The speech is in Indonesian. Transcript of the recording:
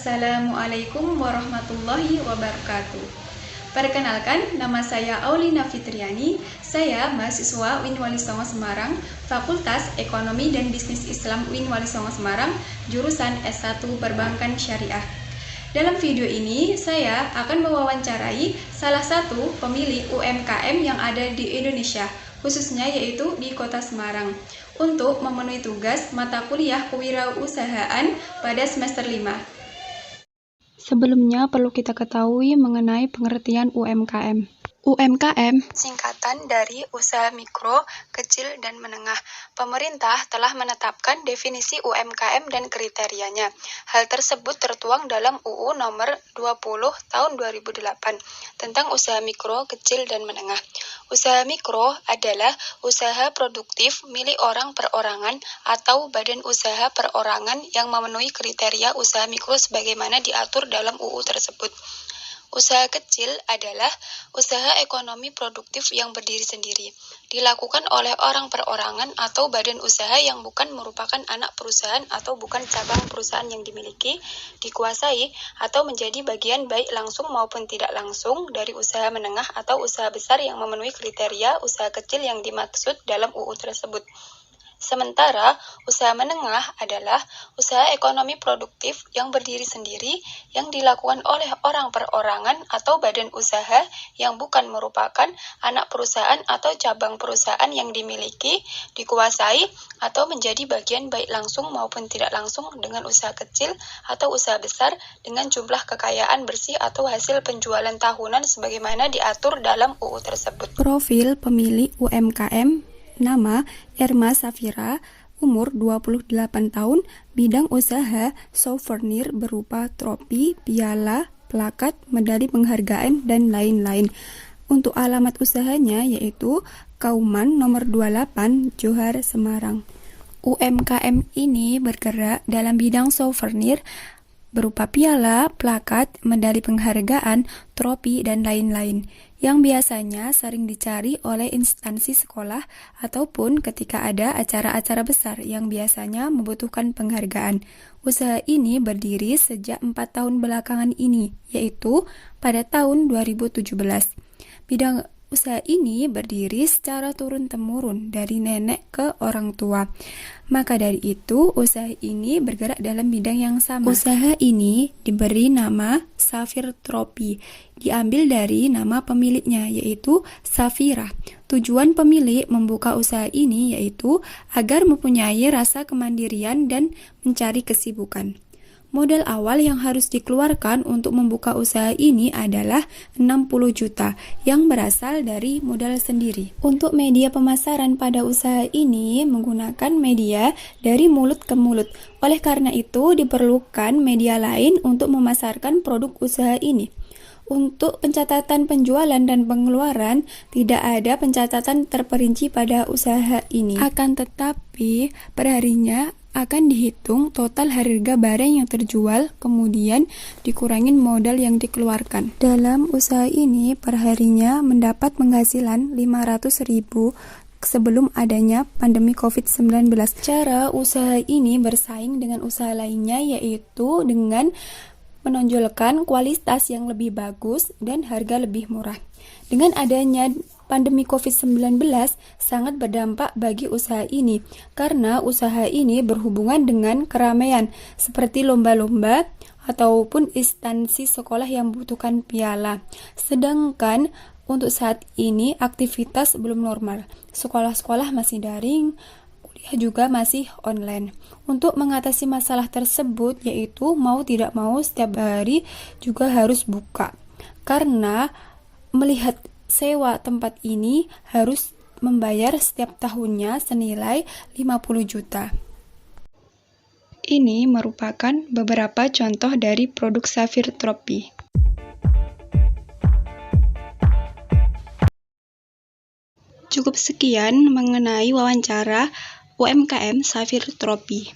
Assalamualaikum warahmatullahi wabarakatuh. Perkenalkan, nama saya Aulina Fitriani. Saya mahasiswa UIN Wali Songo Semarang, Fakultas Ekonomi dan Bisnis Islam UIN Wali Songo Semarang, jurusan S1 Perbankan Syariah. Dalam video ini, saya akan mewawancarai salah satu pemilik UMKM yang ada di Indonesia, khususnya yaitu di Kota Semarang, untuk memenuhi tugas mata kuliah kewirausahaan pada semester 5. Sebelumnya perlu kita ketahui mengenai pengertian UMKM. UMKM singkatan dari usaha mikro, kecil, dan menengah. Pemerintah telah menetapkan definisi UMKM dan kriterianya. Hal tersebut tertuang dalam UU nomor 20 tahun 2008 tentang usaha mikro, kecil, dan menengah. Usaha mikro adalah usaha produktif milik orang perorangan atau badan usaha perorangan yang memenuhi kriteria usaha mikro sebagaimana diatur dalam UU tersebut. Usaha kecil adalah usaha ekonomi produktif yang berdiri sendiri, dilakukan oleh orang perorangan atau badan usaha yang bukan merupakan anak perusahaan atau bukan cabang perusahaan yang dimiliki, dikuasai, atau menjadi bagian baik langsung maupun tidak langsung dari usaha menengah atau usaha besar yang memenuhi kriteria usaha kecil yang dimaksud dalam UU tersebut. Sementara, usaha menengah adalah usaha ekonomi produktif yang berdiri sendiri yang dilakukan oleh orang perorangan atau badan usaha yang bukan merupakan anak perusahaan atau cabang perusahaan yang dimiliki, dikuasai, atau menjadi bagian baik langsung maupun tidak langsung dengan usaha kecil atau usaha besar dengan jumlah kekayaan bersih atau hasil penjualan tahunan sebagaimana diatur dalam UU tersebut. Profil pemilik UMKM: nama Erma Safira, umur 28 tahun, bidang usaha souvenir berupa tropi, piala, plakat, medali penghargaan, dan lain-lain. Untuk alamat usahanya yaitu Kauman nomor 28, Johar, Semarang. UMKM ini bergerak dalam bidang souvenir berupa piala, plakat, medali penghargaan, tropi, dan lain-lain, yang biasanya sering dicari oleh instansi sekolah ataupun ketika ada acara-acara besar yang biasanya membutuhkan penghargaan. Usaha ini berdiri sejak 4 tahun belakangan ini, yaitu pada tahun 2017. Bidang usaha ini berdiri secara turun-temurun dari nenek ke orang tua. Maka dari itu, usaha ini bergerak dalam bidang yang sama. Usaha ini diberi nama Safir Tropi, diambil dari nama pemiliknya yaitu Safira. Tujuan pemilik membuka usaha ini yaitu agar mempunyai rasa kemandirian dan mencari kesibukan. Modal awal yang harus dikeluarkan untuk membuka usaha ini adalah 60 juta yang berasal dari modal sendiri. Untuk media pemasaran pada usaha ini menggunakan media dari mulut ke mulut. Oleh karena itu diperlukan media lain untuk memasarkan produk usaha ini. Untuk pencatatan penjualan dan pengeluaran, tidak ada pencatatan terperinci pada usaha ini. Akan tetapi, perharinya akan dihitung total harga barang yang terjual, kemudian dikurangin modal yang dikeluarkan. Dalam usaha ini, perharinya mendapat penghasilan 500.000 sebelum adanya pandemi COVID-19. Cara usaha ini bersaing dengan usaha lainnya yaitu dengan menonjolkan kualitas yang lebih bagus dan harga lebih murah. Dengan adanya pandemi COVID-19 sangat berdampak bagi usaha ini, karena usaha ini berhubungan dengan keramaian, seperti lomba-lomba ataupun instansi sekolah yang membutuhkan piala. Sedangkan untuk saat ini aktivitas belum normal, sekolah-sekolah masih daring, kuliah juga masih online. Untuk mengatasi masalah tersebut yaitu mau tidak mau setiap hari juga harus buka, karena melihat sewa tempat ini harus membayar setiap tahunnya senilai 50 juta. Ini merupakan beberapa contoh dari produk Safir Tropi. Cukup sekian mengenai wawancara UMKM Safir Tropi.